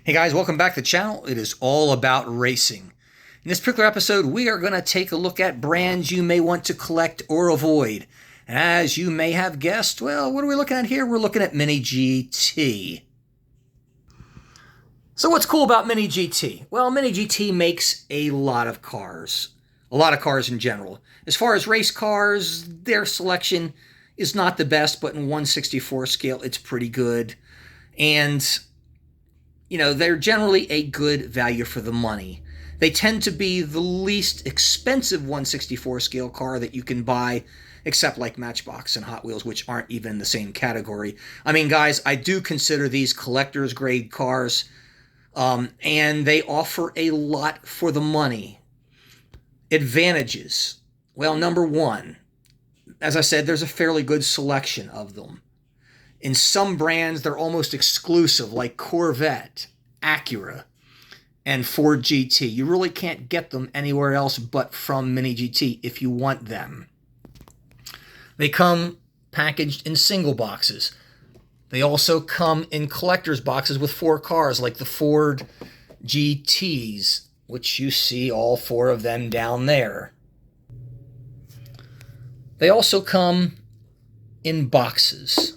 Hey guys, welcome back to the channel. It is all about racing. In this particular episode, we are going to take a look at brands you may want to collect or avoid. And as you may have guessed, well, what are we looking at here? We're looking at Mini GT. So what's cool about Mini GT? Well, Mini GT makes a lot of cars. A lot of cars in general. As far as race cars, their selection is not the best, but in 1/64 scale, it's pretty good. And you know, they're generally a good value for the money. They tend to be the least expensive 1/64 scale car that you can buy, except like Matchbox and Hot Wheels, which aren't even in the same category. I mean, guys, I do consider these collector's grade cars, and they offer a lot for the money. Advantages. Well, number one, as I said, there's a fairly good selection of them. In some brands, they're almost exclusive, like Corvette, Acura, and Ford GT. You really can't get them anywhere else but from Mini GT if you want them. They come packaged in single boxes. They also come in collector's boxes with 4 cars, like the Ford GTs, which you see all 4 of them down there. They also come in boxes,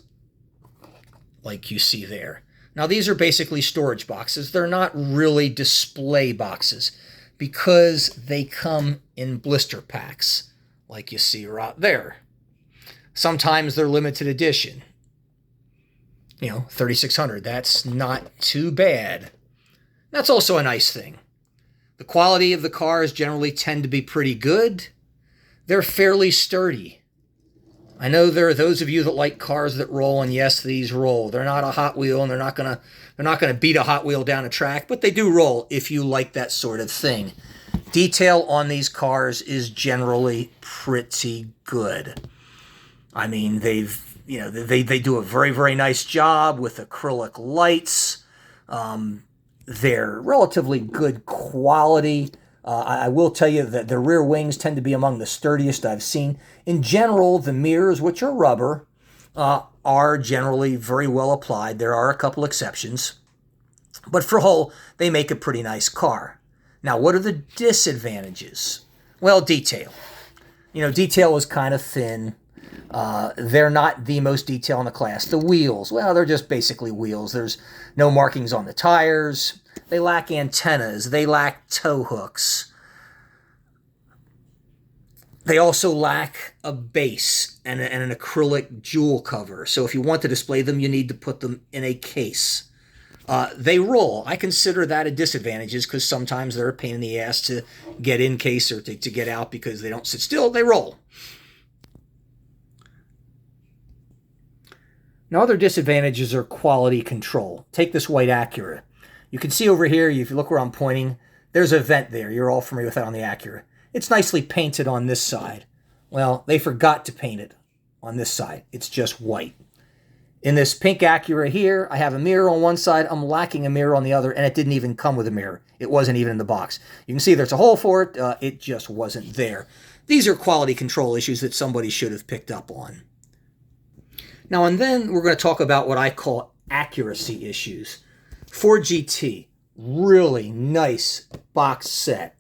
like you see there. Now, these are basically storage boxes. They're not really display boxes because they come in blister packs, like you see right there. Sometimes they're limited edition. 3600. That's not too bad. That's also a nice thing. The quality of the cars generally tend to be pretty good. They're fairly sturdy. I know there are those of you that like cars that roll, and yes, these roll. They're not a Hot Wheel, and they're not gonna beat a Hot Wheel down a track, but they do roll if you like that sort of thing. Detail on these cars is generally pretty good. I mean, they do a very, very nice job with acrylic lights. They're relatively good quality. I will tell you that the rear wings tend to be among the sturdiest I've seen. In general, the mirrors, which are rubber, are generally very well applied. There are a couple exceptions. But for whole, they make a pretty nice car. Now, what are the disadvantages? Well, detail. Detail is kind of thin. They're not the most detail in the class. The wheels, well, they're just basically wheels. There's no markings on the tires. They lack antennas. They lack tow hooks. They also lack a base and an acrylic jewel cover. So if you want to display them, you need to put them in a case. They roll. I consider that a disadvantage because sometimes they're a pain in the ass to get in case or to get out because they don't sit still. They roll. Now, other disadvantages are quality control. Take this white Acura. You can see over here, if you look where I'm pointing, there's a vent there. You're all familiar with that on the Acura. It's nicely painted on this side. Well, they forgot to paint it on this side. It's just white. In this pink Acura here, I have a mirror on one side. I'm lacking a mirror on the other, and it didn't even come with a mirror. It wasn't even in the box. You can see there's a hole for it. It just wasn't there. These are quality control issues that somebody should have picked up on. Now, and then we're going to talk about what I call accuracy issues. Ford GT, really nice box set.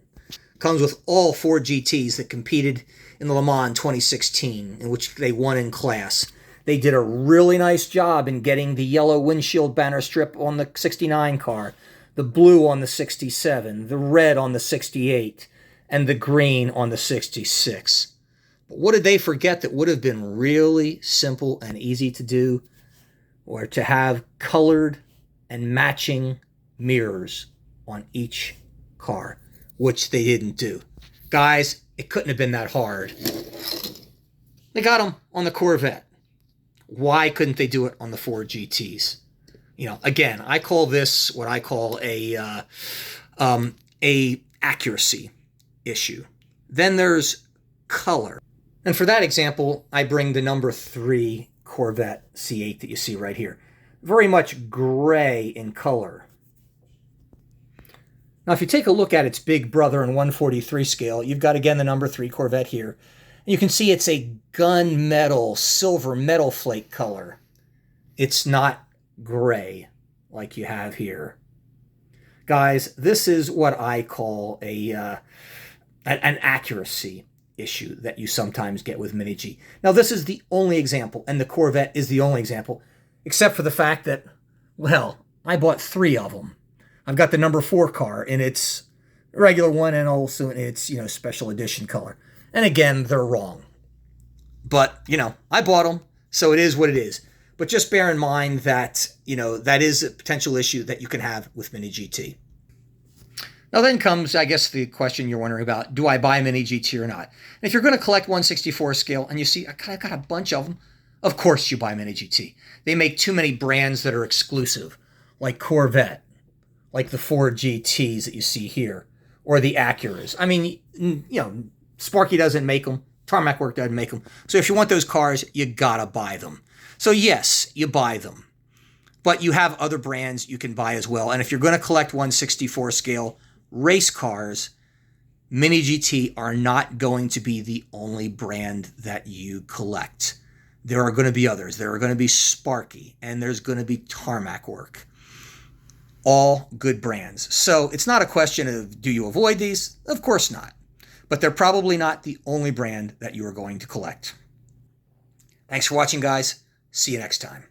Comes with all 4 GTs that competed in the Le Mans 2016, in which they won in class. They did a really nice job in getting the yellow windshield banner strip on the 69 car, the blue on the 67, the red on the 68, and the green on the 66. But what did they forget that would have been really simple and easy to do? Or to have colored and matching mirrors on each car, which they didn't do. Guys, it couldn't have been that hard. They got them on the Corvette. Why couldn't they do it on the Ford GTs? Again, I call this what I call a accuracy issue. Then there's color. And for that example, I bring the number 3 Corvette C8 that you see right here. Very much gray in color. Now, if you take a look at its big brother in 1/43 scale, you've got, again, the number 3 Corvette here. And you can see it's a gunmetal, silver metal flake color. It's not gray like you have here. Guys, this is what I call an accuracy issue that you sometimes get with Mini G. Now, this is the only example, and the Corvette is the only example, except for the fact that, well, I bought 3 of them. I've got the number 4 car in its regular one and also in its, special edition color. And again, they're wrong. But, I bought them, so it is what it is. But just bear in mind that, that is a potential issue that you can have with Mini GT. Now then comes, I guess, the question you're wondering about, do I buy Mini GT or not? And if you're going to collect 1/64 scale and you see, I've got a bunch of them, of course you buy Mini GT. They make too many brands that are exclusive, like Corvette, like the Ford GTs that you see here, or the Acuras. I mean, Sparky doesn't make them. Tarmac Works doesn't make them. So if you want those cars, you gotta buy them. So yes, you buy them. But you have other brands you can buy as well. And if you're going to collect 1/64 scale race cars, Mini GT are not going to be the only brand that you collect. There are going to be others. There are going to be Sparky, and there's going to be Tarmac Works. All good brands. So it's not a question of, do you avoid these? Of course not. But they're probably not the only brand that you are going to collect. Thanks for watching, guys. See you next time.